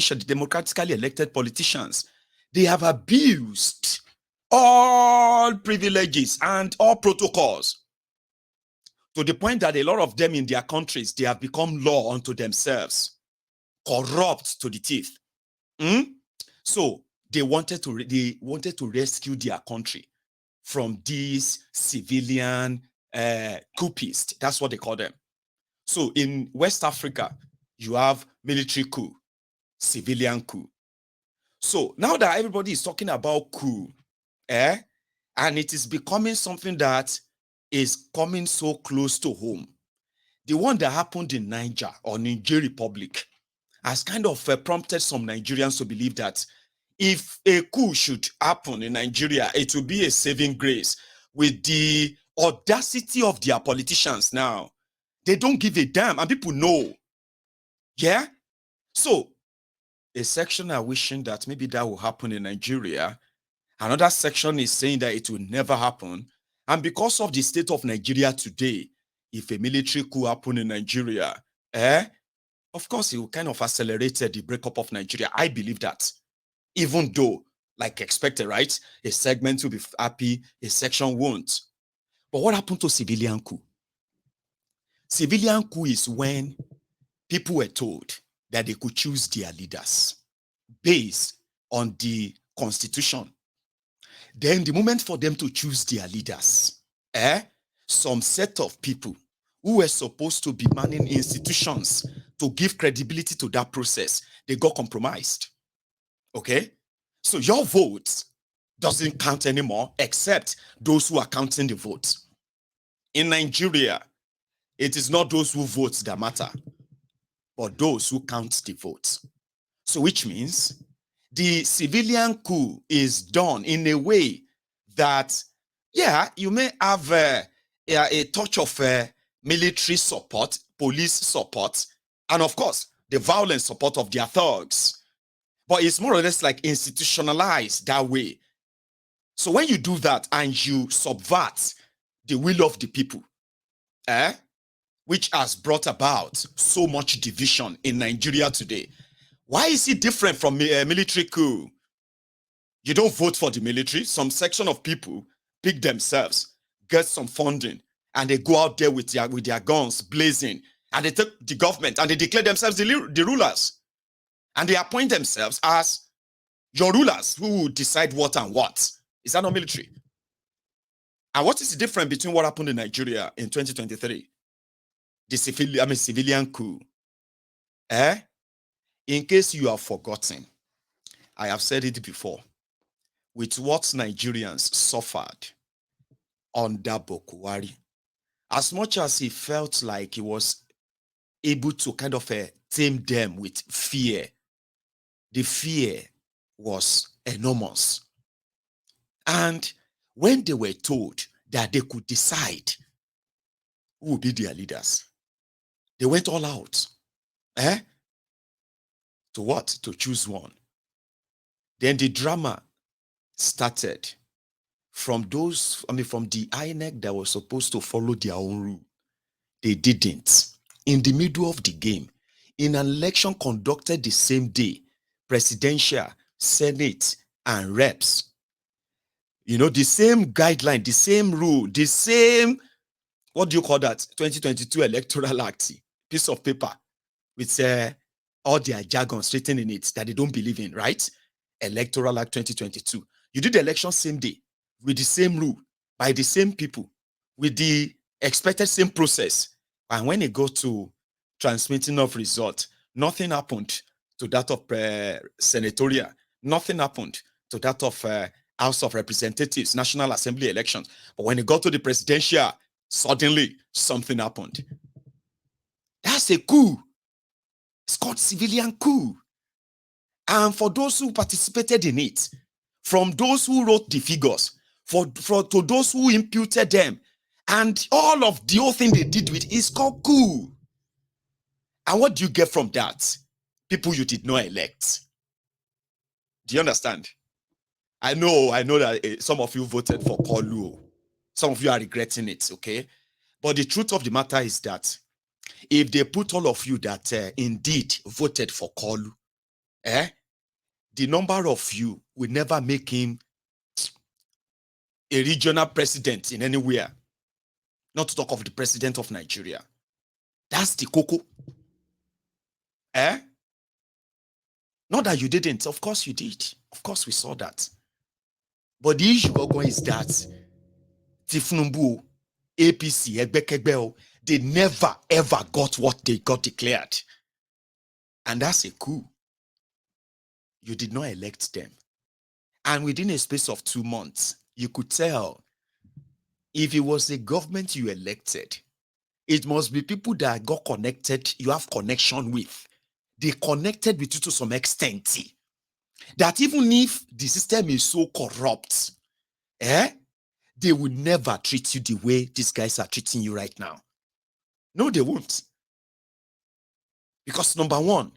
the democratically elected politicians, they have abused all privileges and all protocols to the point that a lot of them in their countries, they have become law unto themselves, corrupt to the teeth. So they wanted to rescue their country from these civilian coupists. That's what they call them. So in West Africa, you have military coup, civilian coup. So now that everybody is talking about coup, and it is becoming something that is coming so close to home. The one that happened in Niger or Niger Republic has kind of prompted some Nigerians to believe that if a coup should happen in Nigeria, it will be a saving grace. With the audacity of their politicians now, they don't give a damn, and people know. Yeah? So, a section are wishing that maybe that will happen in Nigeria. Another section is saying that it will never happen. And because of the state of Nigeria today, if a military coup happen in Nigeria, of course, it will kind of accelerate the breakup of Nigeria. I believe that. Even though, like expected, right? A segment will be happy, a section won't. But what happened to civilian coup? Civilian coup is when people were told that they could choose their leaders based on the constitution. Then the moment for them to choose their leaders, some set of people who were supposed to be manning institutions to give credibility to that process, they got compromised. Okay? So your vote doesn't count anymore except those who are counting the votes. In Nigeria, it is not those who vote that matter, but those who count the votes. So which means the civilian coup is done in a way that, yeah, you may have a touch of military support, police support, and of course, the violent support of their thugs. But it's more or less like institutionalized that way. So when you do that and you subvert the will of the people, which has brought about so much division in Nigeria today, why is it different from a military coup? You don't vote for the military. Some section of people pick themselves, get some funding, and they go out there with their guns blazing, and they take the government and they declare themselves the rulers. And they appoint themselves as your rulers who will decide what and what. Is that not military? And what is the difference between what happened in Nigeria in 2023? The civilian coup. In case you have forgotten, I have said it before, with what Nigerians suffered under Bokuwari, as much as he felt like he was able to kind of tame them with fear, the fear was enormous. And when they were told that they could decide who would be their leaders, they went all out. To what? To choose one. Then the drama started from those, from the INEC that was supposed to follow their own rule. They didn't. In the middle of the game, in an election conducted the same day, presidential, Senate, and reps, the same guideline, the same rule, the same, what do you call that? 2022 Electoral Act, piece of paper with all their jargon written in it that they don't believe in, right? Electoral Act 2022. You did the election same day with the same rule, by the same people, with the expected same process. And when it got to transmitting of result, nothing happened to that of senatorial. Nothing happened to that of House of Representatives, National Assembly elections. But when it got to the presidential, suddenly something happened. That's a coup. It's called civilian coup. And for those who participated in it, from those who wrote the figures, to those who imputed them, and all of the whole thing they did with it is called coup. And what do you get from that? People you did not elect. Do you understand? I know that some of you voted for Kolu. Some of you are regretting it, okay? But the truth of the matter is that if they put all of you that indeed voted for Kolu, The number of you will never make him a regional president in anywhere. Not to talk of the president of Nigeria. That's the cocoa. Not that you didn't. Of course you did. Of course we saw that. But the issue is that Tifnumbu, APC, Egbekebel, they never ever got what they got declared. And that's a coup. You did not elect them. And within a space of 2 months, you could tell if it was a government you elected, it must be people that got connected, you have connection with. They connected with you to some extent. That even if the system is so corrupt, they will never treat you the way these guys are treating you right now. No, they won't. Because number one,